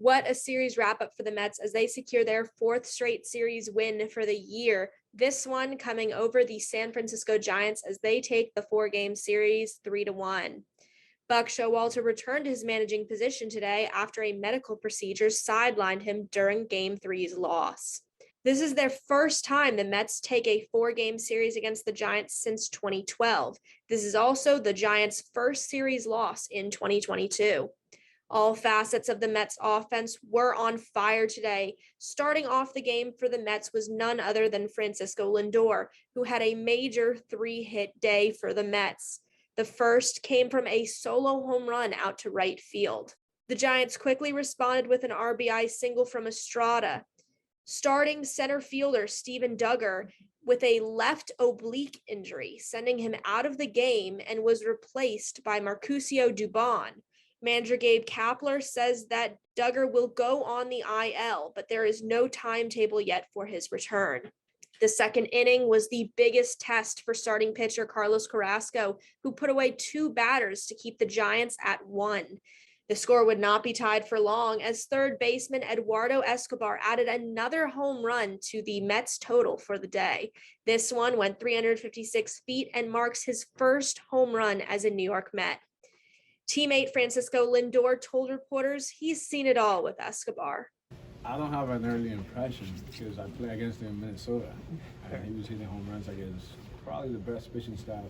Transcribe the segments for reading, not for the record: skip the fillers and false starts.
What a series wrap-up for the Mets as they secure their fourth straight series win for the year. This one coming over the San Francisco Giants as they take the 4-game series 3-1. Buck Showalter returned to his managing position today after a medical procedure sidelined him during Game 3's loss. This is their first time the Mets take a 4-game series against the Giants since 2012. This is also the Giants' first series loss in 2022. All facets of the Mets offense were on fire today. Starting off the game for the Mets was none other than Francisco Lindor, who had a major 3-hit day for the Mets. The first came from a solo home run out to right field. The Giants quickly responded with an RBI single from Estrada. Starting center fielder Steven Duggar with a left oblique injury, sending him out of the game, and was replaced by Marcusio Dubon. Manager Gabe Kapler says that Duggar will go on the IL, but there is no timetable yet for his return. The second inning was the biggest test for starting pitcher Carlos Carrasco, who put away 2 batters to keep the Giants at 1. The score would not be tied for long as third baseman Eduardo Escobar added another home run to the Mets total for the day. This one went 356 feet and marks his first home run as a New York Met. Teammate Francisco Lindor told reporters he's seen it all with Escobar. I don't have an early impression because I play against him in Minnesota. He was hitting home runs against probably the best pitching staff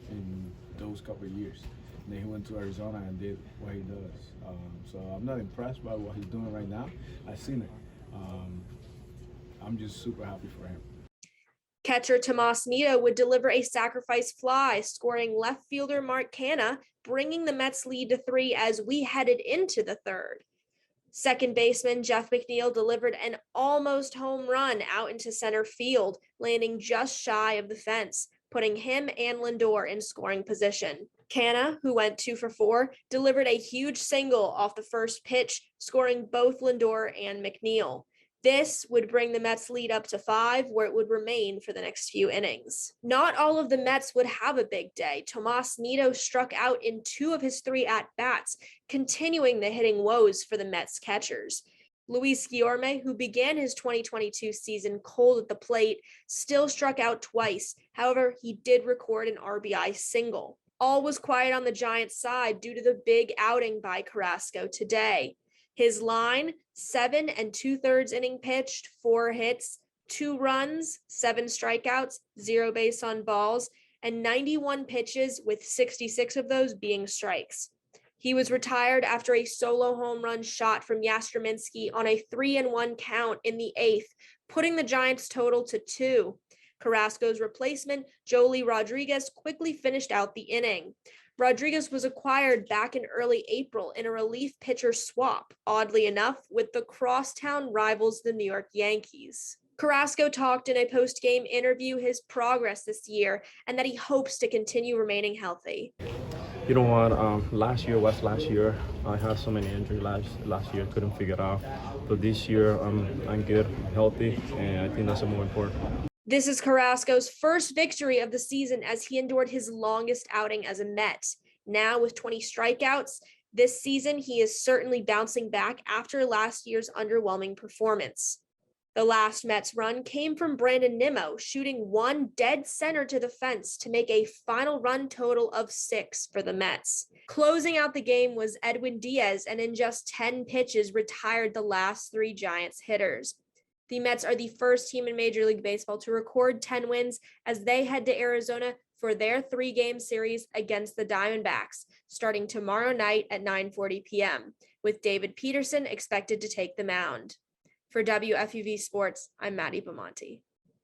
in those couple of years. And then he went to Arizona and did what he does. So I'm not impressed by what he's doing right now. I've seen it. I'm just super happy for him. Catcher Tomas Nido would deliver a sacrifice fly, scoring left fielder Mark Canha, bringing the Mets lead to 3 as we headed into the third. Second baseman Jeff McNeil delivered an almost home run out into center field, landing just shy of the fence, putting him and Lindor in scoring position. Canha, who went 2 for 4, delivered a huge single off the first pitch, scoring both Lindor and McNeil. This would bring the Mets lead up to 5, where it would remain for the next few innings. Not all of the Mets would have a big day. Tomas Nido struck out in 2 of his 3 at-bats, continuing the hitting woes for the Mets catchers. Luis Guiorme, who began his 2022 season cold at the plate, still struck out twice. However, he did record an RBI single. All was quiet on the Giants' side due to the big outing by Carrasco today. His line, 7 2/3 inning pitched, 4 hits, 2 runs, 7 strikeouts, 0 base on balls, and 91 pitches with 66 of those being strikes. He was retired after a solo home run shot from Yastrzemski on a 3-1 count in the 8th, putting the Giants total to 2. Carrasco's replacement, Joely Rodriguez, quickly finished out the inning. Rodriguez was acquired back in early April in a relief pitcher swap, oddly enough, with the crosstown rivals, the New York Yankees. Carrasco talked in a post-game interview his progress this year and that he hopes to continue remaining healthy. You know what? Last year. I had so many injuries last year, couldn't figure it out. But this year, I'm good, healthy, and I think that's more important. This is Carrasco's first victory of the season as he endured his longest outing as a Met. Now with 20 strikeouts, this season he is certainly bouncing back after last year's underwhelming performance. The last Mets run came from Brandon Nimmo, shooting 1 dead center to the fence to make a final run total of 6 for the Mets. Closing out the game was Edwin Diaz, and in just 10 pitches retired the last 3 Giants hitters. The Mets are the first team in Major League Baseball to record 10 wins as they head to Arizona for their 3-game series against the Diamondbacks, starting tomorrow night at 9:40 p.m., with David Peterson expected to take the mound. For WFUV Sports, I'm Maddie Bimonte.